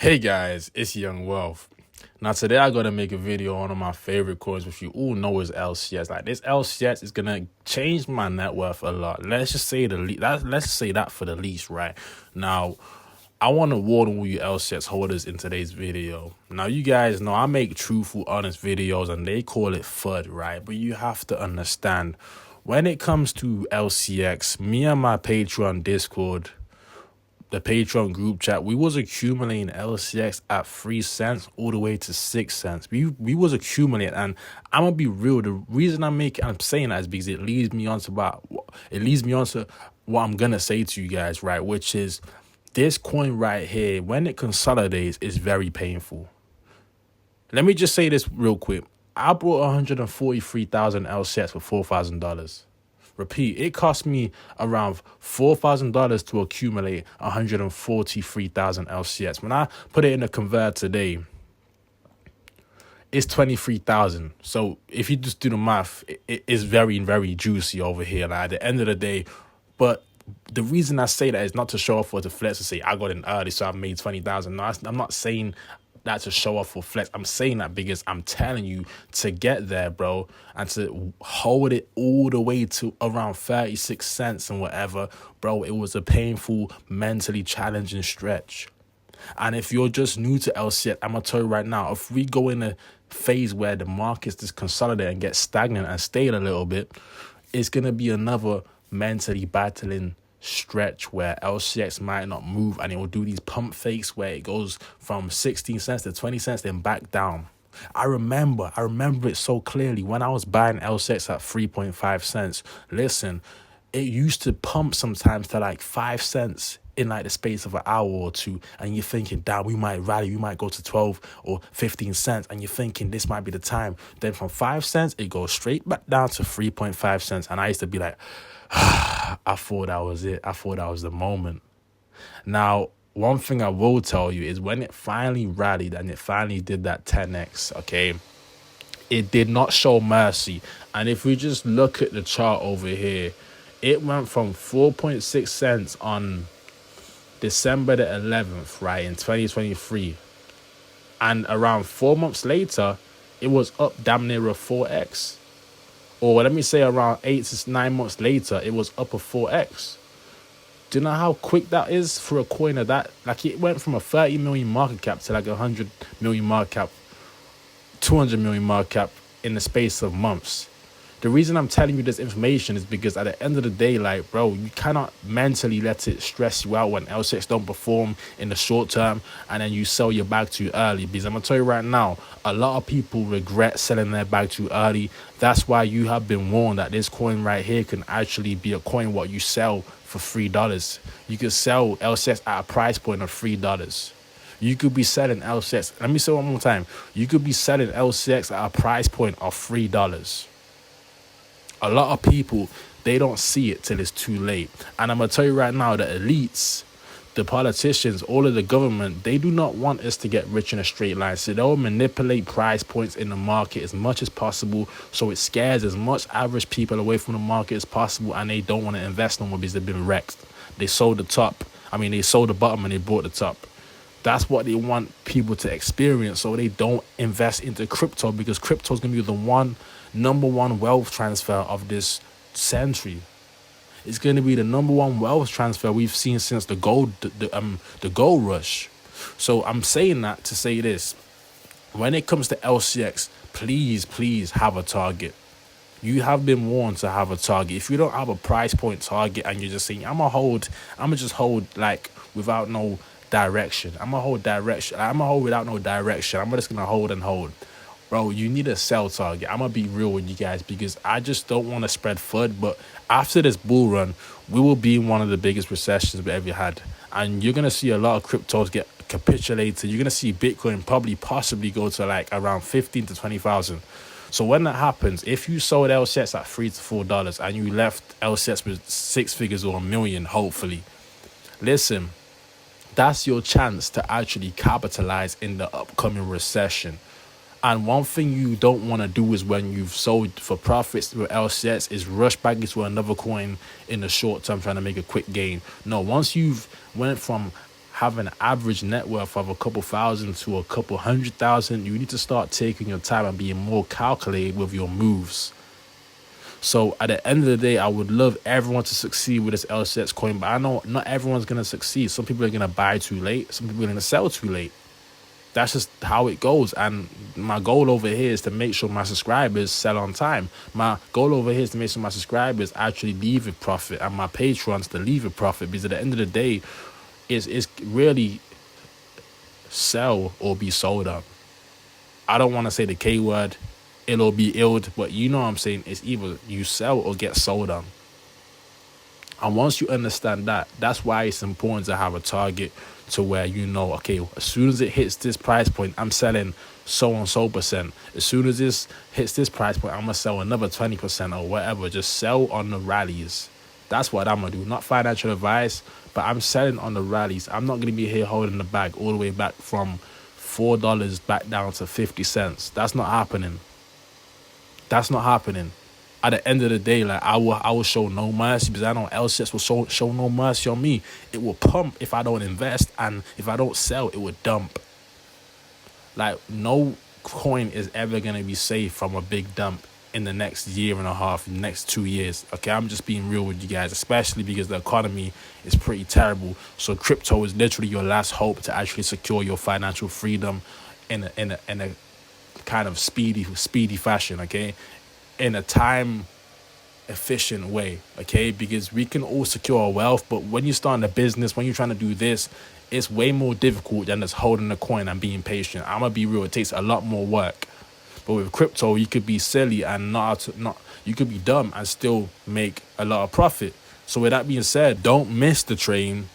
Hey guys, it's Young Wealth. Now today I gotta make a video on one of my favorite coins, which you all know is LCS. Like this LCS is gonna change my net worth a lot. Let's just say let's say that for the least, right? Now, I want to warn all you LCS holders in today's video. Now you guys know I make truthful, honest videos, and they call it FUD, right? But you have to understand when it comes to LCX, me and my Patreon Discord, the Patreon group chat, we was accumulating LCX at 3 cents all the way to 6 cents. We was accumulating, and I'm gonna be real. The reason I'm saying that is because it leads me on to what I'm gonna say to you guys, right? Which is this coin right here, when it consolidates, is very painful. Let me just say this real quick. I bought 143,000 LCX for $4,000. Repeat, it cost me around $4,000 to accumulate 143,000 LCX. When I put it in a convert today, it's 23,000. So if you just do the math, it's very, very juicy over here. Like at the end of the day, but the reason I say that is not to show off or to flex to say I got in early, so I've made 20,000. No, I'm not saying that to show off or flex. I'm saying that because I'm telling you to get there, bro, and to hold it all the way to around 36 cents and whatever, bro. It was a painful, mentally challenging stretch. And if you're just new to LCX, I'm gonna tell you right now, if we go in a phase where the markets just consolidate and get stagnant and stay a little bit, it's gonna be another mentally battling stretch where LCX might not move, and it will do these pump fakes where it goes from 16 cents to 20 cents then back down. I remember it so clearly when I was buying LCX at 3.5 cents. Listen, it used to pump sometimes to like 5 cents in like the space of an hour or two, and you're thinking, damn, we might rally, we might go to 12 or 15 cents, and you're thinking this might be the time. Then from 5 cents, it goes straight back down to 3.5 cents, and I used to be like, I thought that was it. I thought that was the moment. Now, one thing I will tell you is when it finally rallied and it finally did that 10x, okay, it did not show mercy. And if we just look at the chart over here, it went from 4.6 cents on December the 11th, right, in 2023. And around 4 months later, it was up damn near a 4x. Or let me say around 8 to 9 months later, it was up a 4x. Do you know how quick that is for a coin of that? Like it went from a 30 million market cap to like 100 million market cap, 200 million market cap in the space of months. The reason I'm telling you this information is because at the end of the day, like, bro, you cannot mentally let it stress you out when LCX don't perform in the short term and then you sell your bag too early. Because I'm going to tell you right now, a lot of people regret selling their bag too early. That's why you have been warned that this coin right here can actually be a coin what you sell for $3. You could sell LCX at a price point of $3. You could be selling LCX. Let me say it one more time. You could be selling LCX at a price point of $3. A lot of people, they don't see it till it's too late. And I'm going to tell you right now, the elites, the politicians, all of the government, they do not want us to get rich in a straight line. So they'll manipulate price points in the market as much as possible, so it scares as much average people away from the market as possible, and they don't want to invest no more because they've been wrecked. They sold the top. They sold the bottom and they bought the top. That's what they want people to experience, so they don't invest into crypto, because crypto is going to be the number one wealth transfer of this century. It's going to be the number one wealth transfer we've seen since the gold rush. So I'm saying that to say this: when it comes to LCX, please have a target. You have been warned to have a target. If you don't have a price point target and you're just saying, I'm gonna just hold like without no direction. I'm gonna hold without no direction. I'm just gonna hold and hold. Bro, you need a sell target. I'm gonna be real with you guys because I just don't want to spread FUD. But after this bull run, we will be in one of the biggest recessions we ever had, and you're gonna see a lot of cryptos get capitulated. You're gonna see Bitcoin possibly go to like around 15 to 20,000. So when that happens, if you sold LCX at $3 to $4 and you left LCX with 6 figures or $1 million, hopefully, listen, that's your chance to actually capitalize in the upcoming recession. And one thing you don't want to do is when you've sold for profits with LCX is rush back into another coin in the short term trying to make a quick gain. No, once you've went from have an average net worth of a couple thousand to a couple 100,000, you need to start taking your time and being more calculated with your moves. So at the end of the day, I would love everyone to succeed with this LCX coin, but I know not everyone's going to succeed. Some people are going to buy too late. Some people are going to sell too late. That's just how it goes. And my goal over here is to make sure my subscribers sell on time. My goal over here is to make sure my subscribers actually leave with profit, and my patrons to leave with profit, because at the end of the day, it's really sell or be sold on. I don't want to say the K word. It'll be illed, but you know what I'm saying. It's either you sell or get sold on. And once you understand that, that's why it's important to have a target to where you know, okay, as soon as it hits this price point, I'm selling so and so percent. As soon as this hits this price point, I'm going to sell another 20% or whatever. Just sell on the rallies. That's what I'm going to do. Not financial advice, but I'm selling on the rallies. I'm not going to be here holding the bag all the way back from $4 back down to 50 cents. That's not happening. That's not happening. At the end of the day, like I will show no mercy, because I know LCS will show no mercy on me. It will pump if I don't invest, and if I don't sell, it will dump. Like no coin is ever gonna be safe from a big dump in the next year and a half, next 2 years. Okay, I'm just being real with you guys, especially because the economy is pretty terrible. So crypto is literally your last hope to actually secure your financial freedom in a kind of speedy fashion, okay, in a time efficient way, okay, because we can all secure our wealth, but when you're starting a business, when you're trying to do this, it's way more difficult than just holding a coin and being patient. I'm gonna be real, it takes a lot more work. But with crypto, you could be silly and not you could be dumb and still make a lot of profit. So with that being said, don't miss the train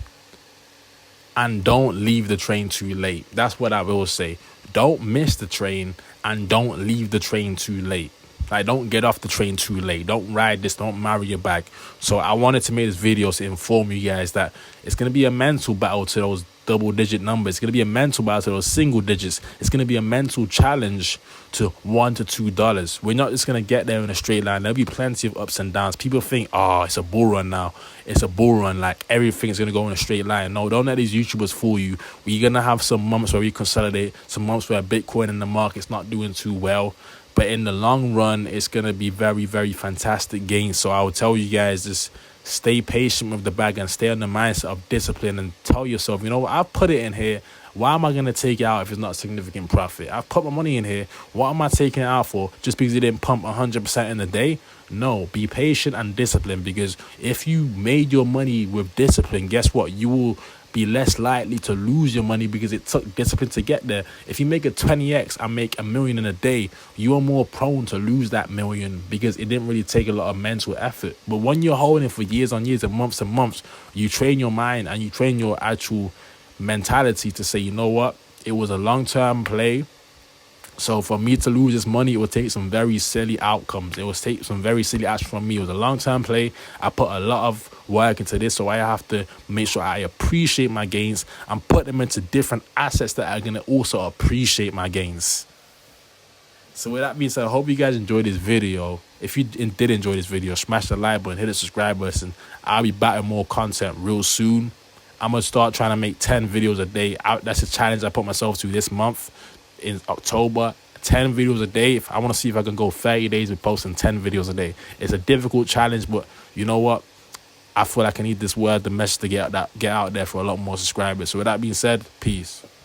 and don't leave the train too late. That's what I will say. Don't miss the train and don't leave the train too late. Like, don't get off the train too late. Don't ride this. Don't marry your bag. So I wanted to make this video to inform you guys that it's going to be a mental battle to those double-digit numbers. It's going to be a mental battle to those single digits. It's going to be a mental challenge to $1 to $2. We're not just going to get there in a straight line. There'll be plenty of ups and downs. People think, oh, it's a bull run now. It's a bull run. Like, everything's going to go in a straight line. No, don't let these YouTubers fool you. We're going to have some months where we consolidate, some months where Bitcoin in the market's not doing too well. But in the long run, it's going to be very, very fantastic gains. So I would tell you guys, just stay patient with the bag and stay on the mindset of discipline, and tell yourself, you know what, I've put it in here. Why am I going to take it out if it's not significant profit? I've put my money in here. What am I taking it out for? Just because it didn't pump 100% in a day? No, be patient and disciplined, because if you made your money with discipline, guess what? You will be less likely to lose your money because it took discipline to get there. If you make a 20x and make $1 million in a day, you are more prone to lose that $1 million because it didn't really take a lot of mental effort. But when you're holding for years on years and months, you train your mind and you train your actual mentality to say, you know what, it was a long-term play. So for me to lose this money, it would take some very silly outcomes. It would take some very silly actions from me. It was a long-term play. I put a lot of work into this, so I have to make sure I appreciate my gains and put them into different assets that are going to also appreciate my gains. So with that being said, I hope you guys enjoyed this video. If you did enjoy this video, smash the like button, hit the subscribe button. I'll be back with more content real soon. I'm going to start trying to make 10 videos a day. That's a challenge I put myself to this month. In October, 10 videos a day. I want to see if I can go 30 days with posting 10 videos a day. It's a difficult challenge, but you know what? I feel like I need this word, the message, to get out there for a lot more subscribers. So with that being said, peace.